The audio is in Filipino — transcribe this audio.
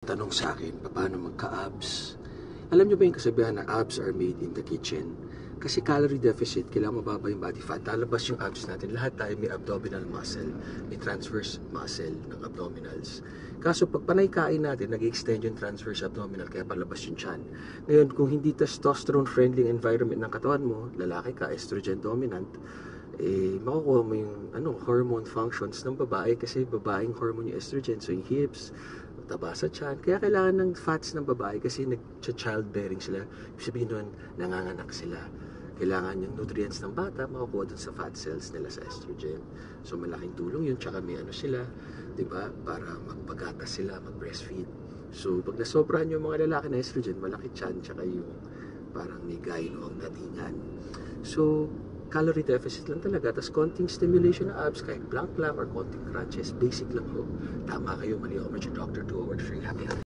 Tanong sa akin, paano magka-abs? Alam niyo ba yung kasabihan na abs are made in the kitchen? Kasi calorie deficit, kailangan mababa yung body fat. Lalabas yung abs natin. Lahat tayo may abdominal muscle, may transverse muscle ng abdominals. Kaso pag panay kain natin, nag-extend yung transverse abdominal, kaya palabas yung tiyan. Ngayon, kung hindi testosterone-friendly environment ng katawan mo, lalaki ka, estrogen dominant, makukuha mo yung hormone functions ng babae kasi babaeng hormone yung estrogen, so yung hips, taba sa tiyan. Kaya kailangan ng fats ng babae kasi nag-childbearing sila. Ibig sabihin nun, nanganganak sila. Kailangan yung nutrients ng bata makukuha dun sa fat cells nila sa estrogen. So malaking tulong yun, tsaka may sila, di ba, para magpagatas sila, mag-breastfeed. So pag nasobrahan yung mga lalaki na estrogen, malaki tiyan, tsaka yung parang may gyno ang datingan. So calorie deficit lang talaga, tapos konting stimulation ng abs, kahit plank lang or konting crunches, basic lang po. Tama kayo, mali ako, Dr. 2 or 3, happy